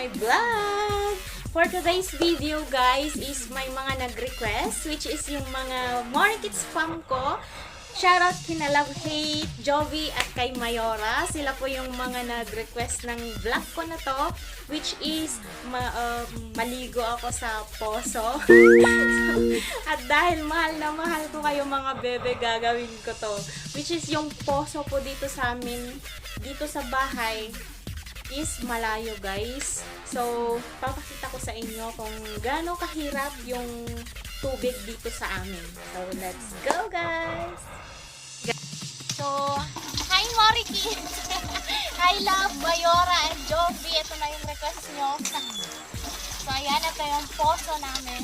my vlog! For today's video guys is may mga nag-request which is yung mga market spam ko. Shoutout kina LAUGHTRIP, Jovi at kay Mayora. Sila po yung mga nag-request ng vlog ko na to which is maligo ako sa POSO. At dahil mahal na mahal ko kayo mga bebe, gagawin ko to. Which is yung POSO po dito sa amin, dito sa bahay is malayo guys. So, papakita ko sa inyo kung gaano kahirap yung tubig dito sa amin. So, let's go guys! So, hi Moriki! Hi Love, Mayora, and Jovi. Ito na yung request nyo. So, ayan, ito yung poso namin.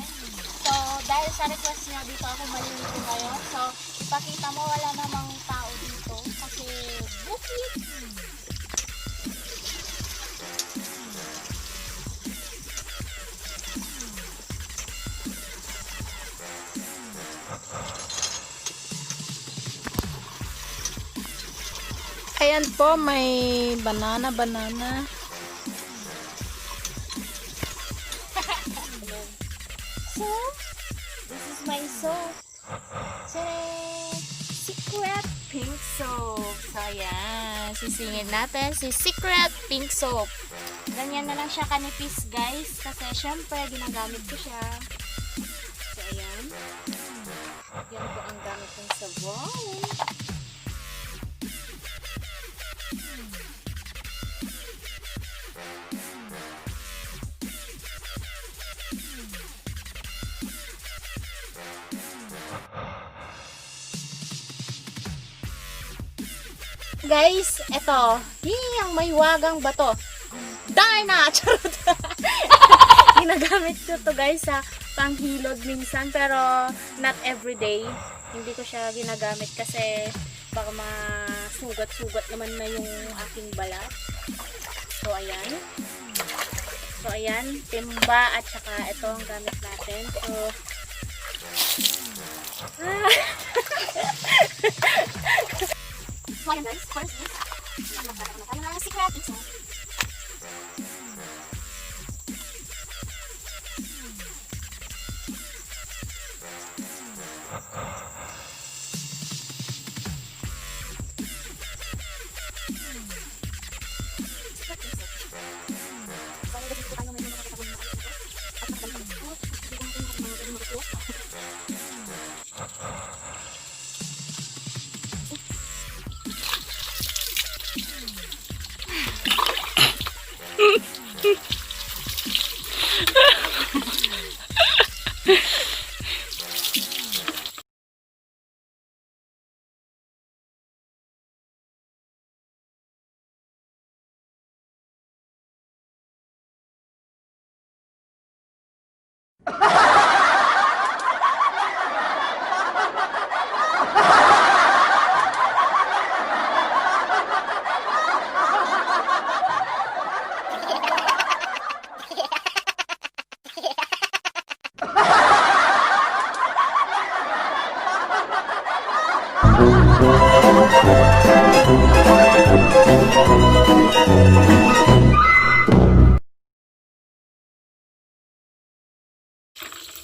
So, dahil sa request nyo, dito ako maliligo ngayon. So, ipakita mo wala namang tao dito kasi bukid. Ayan po, may banana. So, this is my soap. Secret pink soap. So, ayan. Sisingin natin si Secret pink soap. Ganyan na lang siya kanipis, guys. Kasi, syempre, ginagamit ko siya. So, ayan. Yan po ang gamit kong sabon. Guys, eto. Ang may wagang bato. Darna! Charot! Ginagamit ko to guys sa panghilod minsan, pero not everyday. Hindi ko siya ginagamit kasi baka masugat-sugat naman na yung aking balat. So, ayan. So, ayan. Timba at saka ito ang gamit natin. So, so, ayan guys. First is, magkakaroon na tayo ng secret. So,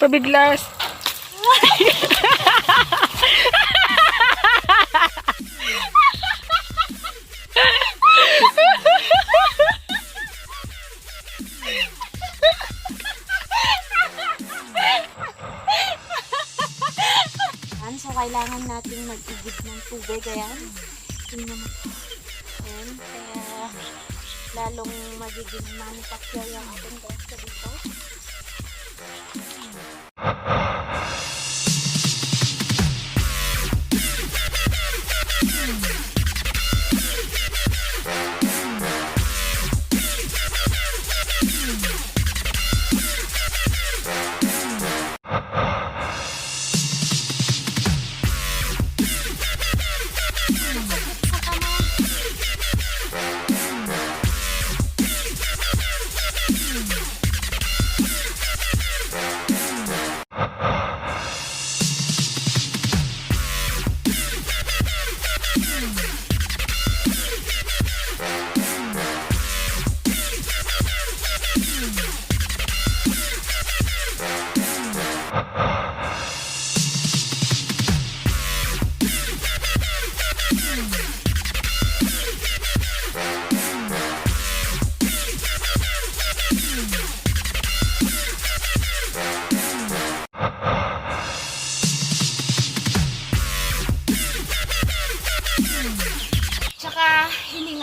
Pabiglas. so kailangan natin mag-igib ng tubig. Ayan. Tingnan mo. Ayan. Kaya lalong magiging manufacture yung ating grasa dito.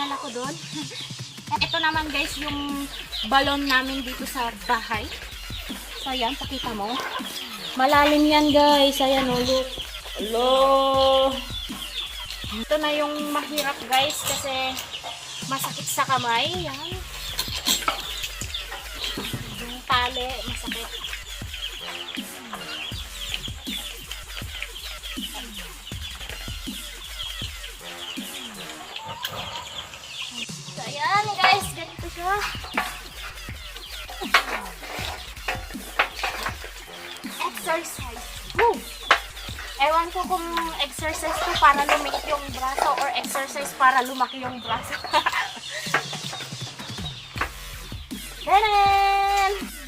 dinala ko doon. Ito naman guys, yung balon namin dito sa bahay. So, ayan, pakita mo. Malalim yan guys. Ayan, oh, look. Hello. Ito na yung mahirap guys kasi masakit sa kamay. Yan. Yung tali, masakit. So, ayan guys, ganito siya. Exercise. Woo! Ewan ko kung exercise to para lumiit yung braso or exercise para lumaki yung braso. Tanan!